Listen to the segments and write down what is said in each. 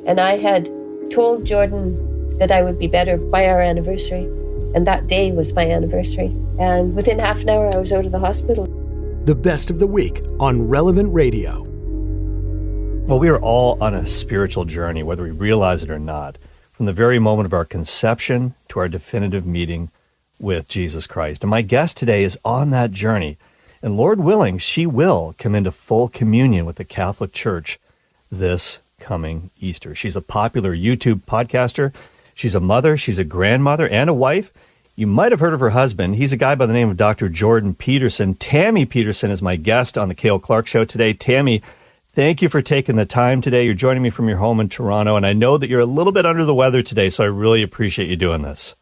And I had told Jordan that I would be better by our anniversary. And that day was my anniversary. And within half an hour, I was out of the hospital. The best of the week on Relevant Radio. Well, we are all on a spiritual journey, whether we realize it or not, from the very moment of our conception to our definitive meeting with Jesus Christ. And my guest today is on that journey. And Lord willing, she will come into full communion with the Catholic Church this coming Easter. She's a popular YouTube podcaster. She's a mother, she's a grandmother, and a wife. You might have heard of her husband. He's a guy by the name of Dr. Jordan Peterson. Tammy Peterson is my guest on the Cale, Clarke Show today. Tammy, thank you for taking the time today. You're joining me from your home in Toronto, and I know that you're a little bit under the weather today, so I really appreciate you doing this.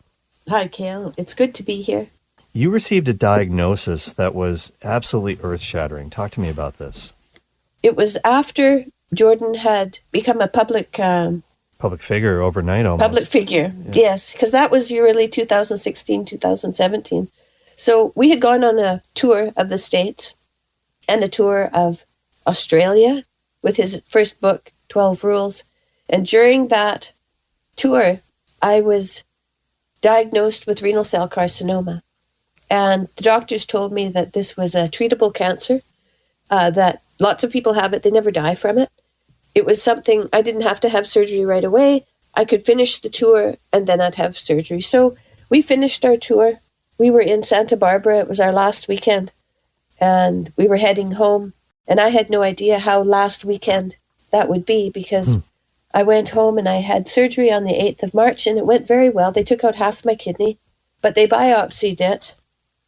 Hi, Cale. It's good to be here. You received a diagnosis that was absolutely earth-shattering. Talk to me about this. It was after Jordan had become a public figure overnight almost. Public figure, yeah. Yes, because that was really 2016, 2017. So we had gone on a tour of the States and a tour of Australia with his first book, 12 Rules. And during that tour, I was diagnosed with renal cell carcinoma. And the doctors told me that this was a treatable cancer, that lots of people have it, they never die from it. It was something, I didn't have to have surgery right away. I could finish the tour and then I'd have surgery. So we finished our tour. We were in Santa Barbara. It was our last weekend. And we were heading home. And I had no idea how last weekend that would be because I went home and I had surgery on the 8th of March and it went very well. They took out half my kidney, but they biopsied it.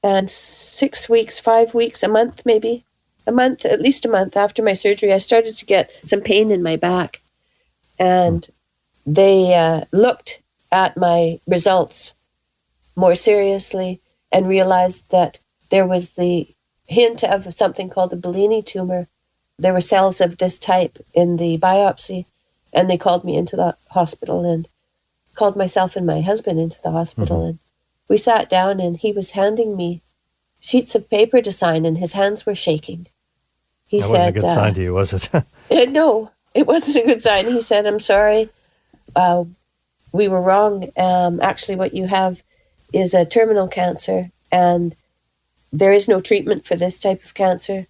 And 6 weeks, 5 weeks, a month maybe, at least a month after my surgery, I started to get some pain in my back. And they looked at my results more seriously and realized that there was the hint of something called a Bellini tumor. There were cells of this type in the biopsy, and they called me into the hospital and called myself and my husband into the hospital. And we sat down and he was handing me sheets of paper to sign and his hands were shaking. He that wasn't a good sign to you, was it? No, it wasn't a good sign. He said, I'm sorry, we were wrong. Actually, what you have is a terminal cancer and there is no treatment for this type of cancer.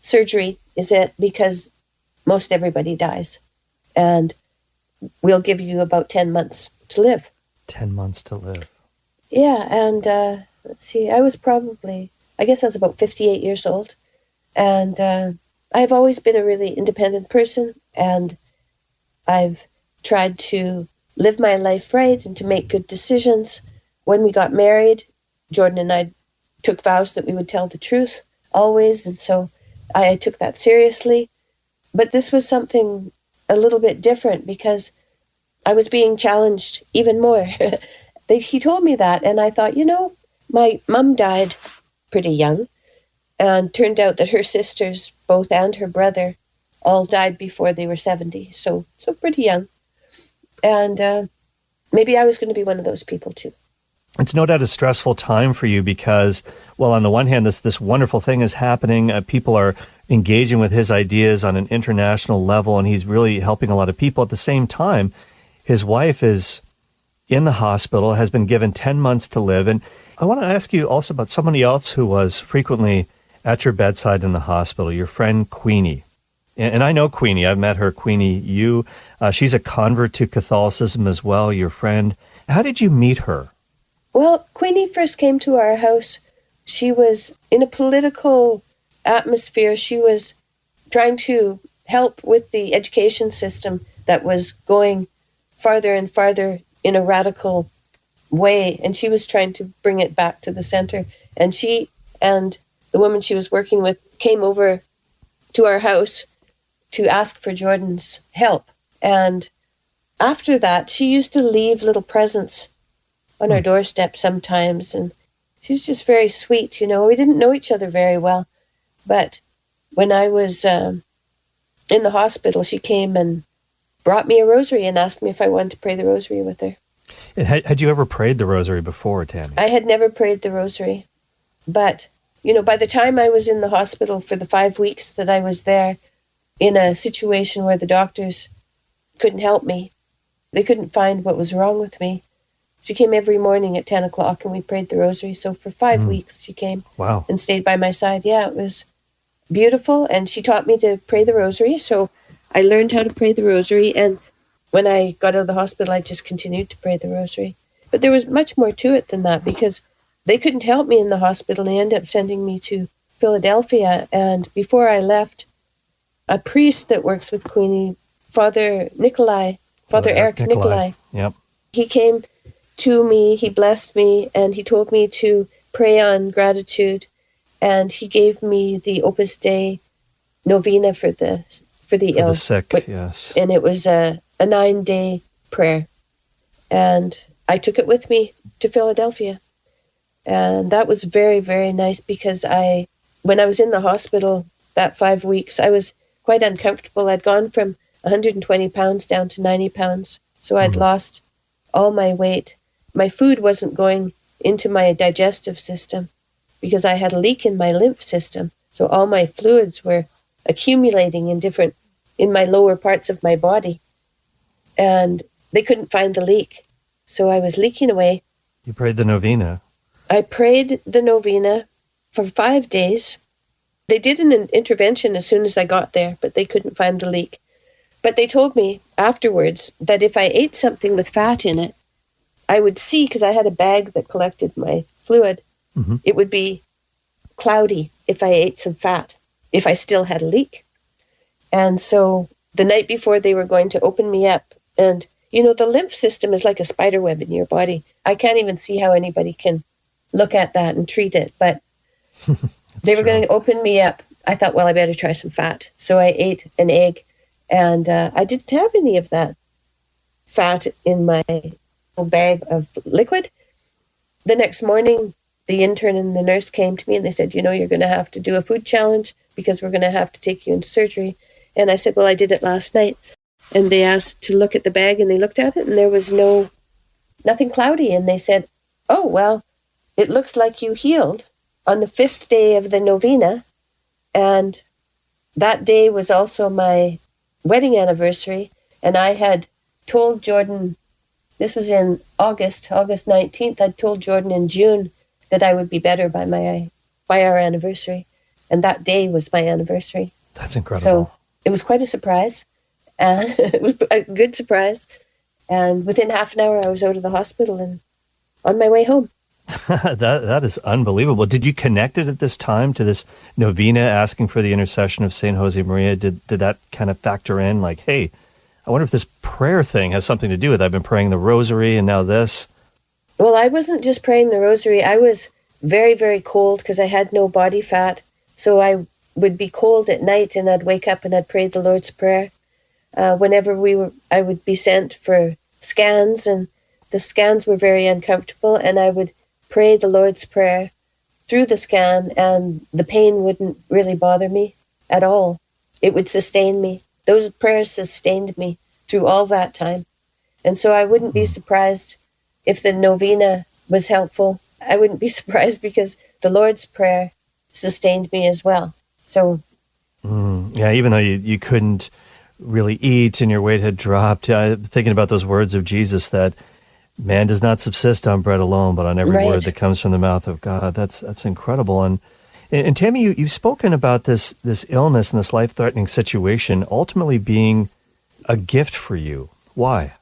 Surgery is it because most everybody dies. And we'll give you about 10 months to live. 10 months to live. Yeah, and let's see, I was about 58 years old. And I've always been a really independent person, and I've tried to live my life right and to make good decisions. When we got married, Jordan and I took vows that we would tell the truth always, and so I took that seriously. But this was something a little bit different because I was being challenged even more. He told me that, and I thought, my mom died pretty young, and turned out that her sisters, both and her brother, all died before they were 70, so pretty young. And maybe I was going to be one of those people too. It's no doubt a stressful time for you because, well, on the one hand, this wonderful thing is happening. People are engaging with his ideas on an international level, and he's really helping a lot of people. At the same time, his wife is in the hospital, has been given 10 months to live. And I want to ask you also about somebody else who was frequently at your bedside in the hospital, your friend Queenie. And I know Queenie. I've met her. Queenie, she's a convert to Catholicism as well, your friend. How did you meet her? Well, Queenie first came to our house. She was in a political atmosphere. She was trying to help with the education system that was going farther and farther in a radical way. And she was trying to bring it back to the center. And she and the woman she was working with came over to our house to ask for Jordan's help. And after that, she used to leave little presents on our doorstep sometimes. And she was just very sweet, We didn't know each other very well. But when I was in the hospital, she came and brought me a rosary and asked me if I wanted to pray the rosary with her. And had you ever prayed the rosary before, Tammy? I had never prayed the rosary. But, by the time I was in the hospital for the 5 weeks that I was there, in a situation where the doctors couldn't help me. They couldn't find what was wrong with me. She came every morning at 10 o'clock and we prayed the Rosary. So for 5 weeks she came and stayed by my side. Yeah, it was beautiful. And she taught me to pray the Rosary. So I learned how to pray the Rosary. And when I got out of the hospital, I just continued to pray the Rosary. But there was much more to it than that, because they couldn't help me in the hospital. They ended up sending me to Philadelphia. And before I left, a priest that works with Queenie, Father Eric Nicolai, Yep. he came to me, he blessed me, and he told me to pray on gratitude. And he gave me the Opus Dei Novena for the ill. The sick, yes. And it was a 9-day prayer. And I took it with me to Philadelphia. And that was very, very nice, because when I was in the hospital that 5 weeks, I was quite uncomfortable. I'd gone from 120 pounds down to 90 pounds. So I'd lost all my weight. My food wasn't going into my digestive system because I had a leak in my lymph system. So all my fluids were accumulating in my lower parts of my body. And they couldn't find the leak. So I was leaking away. You prayed the novena. I prayed the novena for 5 days. They did an intervention as soon as I got there, but they couldn't find the leak. But they told me afterwards that if I ate something with fat in it, I would see, because I had a bag that collected my fluid, it would be cloudy if I ate some fat, if I still had a leak. And so the night before they were going to open me up, and the lymph system is like a spider web in your body. I can't even see how anybody can look at that and treat it, but they were going to open me up. I thought, well, I better try some fat. So I ate an egg, and I didn't have any of that fat in my bag of liquid. The next morning, the intern and the nurse came to me and they said, you're going to have to do a food challenge because we're going to have to take you into surgery. And I said, well, I did it last night. And they asked to look at the bag, and they looked at it, and there was nothing cloudy. And they said, oh, well, it looks like you healed on the 5th day of the novena. And that day was also my wedding anniversary. And I had told Jordan, this was in August 19th, I'd told Jordan in June that I would be better by our anniversary. And that day was my anniversary. That's incredible. So it was quite a surprise. It was a good surprise. And within half an hour, I was out of the hospital and on my way home. That is unbelievable. Did you connect it at this time to this novena asking for the intercession of St. Jose Maria? Did that kind of factor in, like, hey, I wonder if this prayer thing has something to do with it. I've been praying the Rosary and now this. Well, I wasn't just praying the Rosary. I was very, very cold because I had no body fat. So I would be cold at night, and I'd wake up and I'd pray the Lord's Prayer. Whenever I would be sent for scans, and the scans were very uncomfortable, and I would pray the Lord's Prayer through the scan, and the pain wouldn't really bother me at all. It would sustain me. Those prayers sustained me through all that time. And so I wouldn't be surprised if the novena was helpful. I wouldn't be surprised because the Lord's Prayer sustained me as well. So, yeah, even though you couldn't really eat and your weight had dropped, thinking about those words of Jesus that man does not subsist on bread alone, but on every word that comes from the mouth of God. That's incredible. And Tammy, you've spoken about this illness and this life-threatening situation ultimately being a gift for you. Why?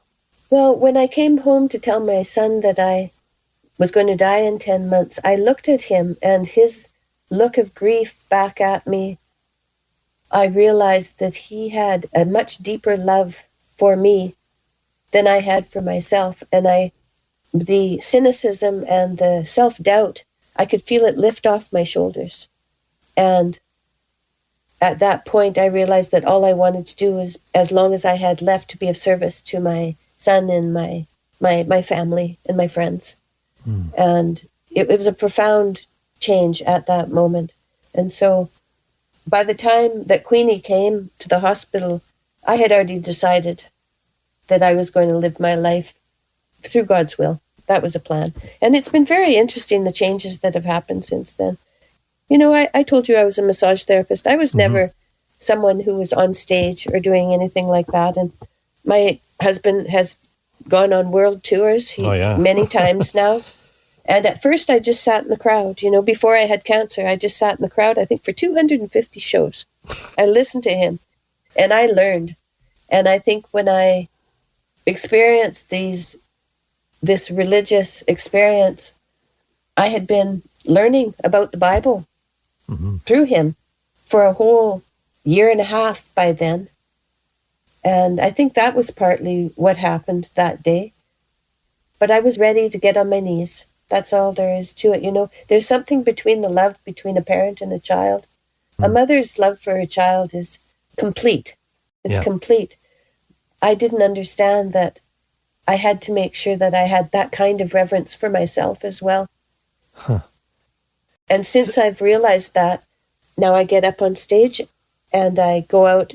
Well, when I came home to tell my son that I was going to die in 10 months, I looked at him, and his look of grief back at me, I realized that he had a much deeper love for me than I had for myself. And the cynicism and the self-doubt, I could feel it lift off my shoulders. And at that point, I realized that all I wanted to do was, as long as I had left, to be of service to my son and my family and my friends. And it was a profound change at that moment. And so by the time that Queenie came to the hospital, I had already decided that I was going to live my life through God's will. That was a plan. And it's been very interesting, the changes that have happened since then. I told you I was a massage therapist. I was never someone who was on stage or doing anything like that. And My husband has gone on world tours many times now. And at first I just sat in the crowd. Before I had cancer, I just sat in the crowd, I think, for 250 shows. I listened to him and I learned. And I think when I experienced this religious experience, I had been learning about the Bible through him for a whole year and a half by then. And I think that was partly what happened that day. But I was ready to get on my knees. That's all there is to it. There's something between the love between a parent and a child. A mother's love for her child is complete. It's complete. I didn't understand that I had to make sure that I had that kind of reverence for myself as well. Huh. And since I've realized that, now I get up on stage and I go out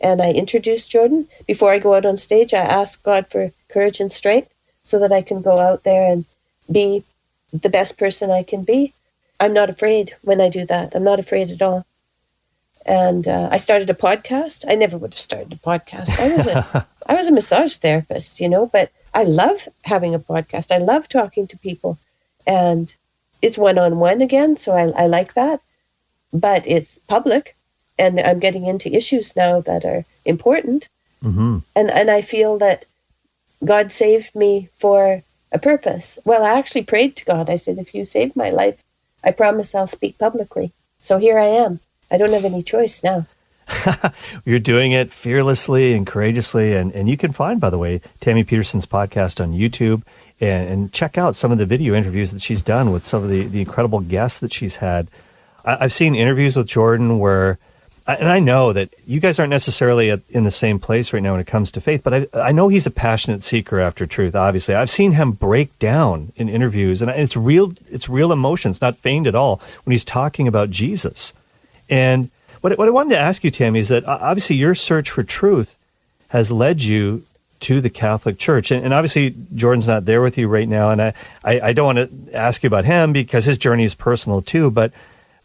and I introduce Jordan. Before I go out on stage, I ask God for courage and strength so that I can go out there and be the best person I can be. I'm not afraid when I do that. I'm not afraid at all. And I started a podcast. I never would have started a podcast. I was a massage therapist, but I love having a podcast. I love talking to people. And it's one-on-one again, so I like that. But it's public, and I'm getting into issues now that are important. Mm-hmm. And I feel that God saved me for a purpose. Well, I actually prayed to God. I said, if you save my life, I promise I'll speak publicly. So here I am. I don't have any choice now. You're doing it fearlessly and courageously. And you can find, by the way, Tammy Peterson's podcast on YouTube and check out some of the video interviews that she's done with some of the incredible guests that she's had. I've seen interviews with Jordan where, and I know that you guys aren't necessarily in the same place right now when it comes to faith, but I know he's a passionate seeker after truth, obviously. I've seen him break down in interviews, and it's real emotions, not feigned at all, when he's talking about Jesus. And what I wanted to ask you, Tammy, is that obviously your search for truth has led you to the Catholic Church. And obviously Jordan's not there with you right now, and I don't want to ask you about him because his journey is personal too, but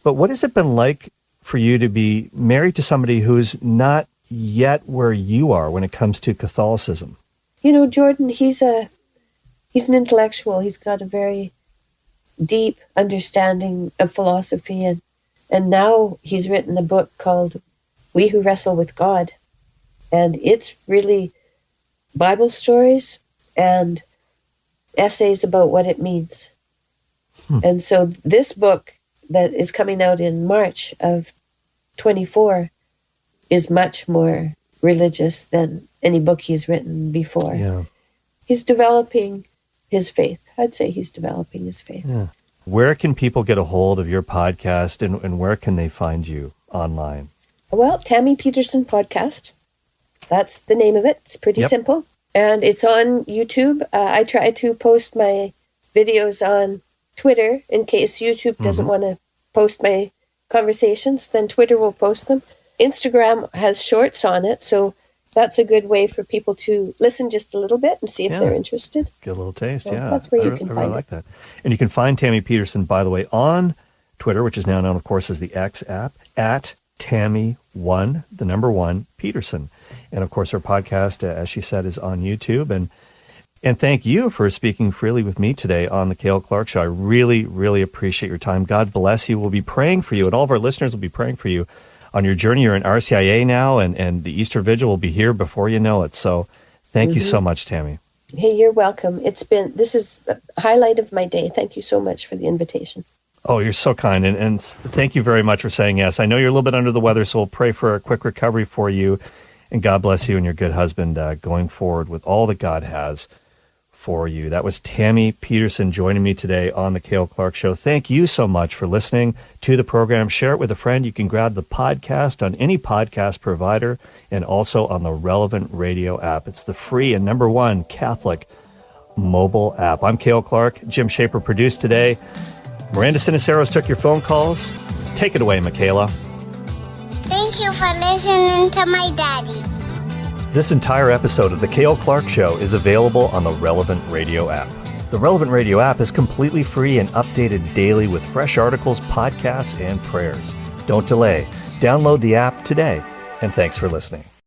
what has it been like for you to be married to somebody who's not yet where you are when it comes to Catholicism? Jordan, he's an intellectual. He's got a very deep understanding of philosophy, and now he's written a book called We Who Wrestle with God. And it's really Bible stories and essays about what it means. And so this book that is coming out in March of 24 is much more religious than any book he's written before. Yeah. He's developing his faith. I'd say he's developing his faith. Yeah. Where can people get a hold of your podcast and where can they find you online? Well, Tammy Peterson Podcast. That's the name of it. It's pretty simple. And it's on YouTube. I try to post my videos on Twitter in case YouTube doesn't want to post my conversations, then Twitter will post them. Instagram has shorts on it, so that's a good way for people to listen just a little bit and see if they're interested. Get a little taste, so that's where you can find I like that. And you can find Tammy Peterson, by the way, on Twitter, which is now known, of course, as the X app, at Tammy1, the number 1, Peterson. And, of course, her podcast, as she said, is on YouTube. And thank you for speaking freely with me today on the Cale Clarke Show. I really, really appreciate your time. God bless you. We'll be praying for you, and all of our listeners will be praying for you on your journey. You're in RCIA now, and the Easter Vigil will be here before you know it. So thank you so much, Tammy. Hey, you're welcome. This is a highlight of my day. Thank you so much for the invitation. Oh, you're so kind, and thank you very much for saying yes. I know you're a little bit under the weather, so we'll pray for a quick recovery for you, and God bless you and your good husband going forward with all that God has for you. That was Tammy Peterson joining me today on the Cale Clarke Show. Thank you so much for listening to the program. Share it with a friend. You can grab the podcast on any podcast provider and also on the Relevant Radio app. It's the free and number 1 Catholic mobile app. I'm Cale Clarke. Jim Shaper produced today. Miranda Siniceros took your phone calls. Take it away, Michaela. Thank you for listening to my daddy. This entire episode of The Cale Clarke Show is available on the Relevant Radio app. The Relevant Radio app is completely free and updated daily with fresh articles, podcasts, and prayers. Don't delay. Download the app today, and thanks for listening.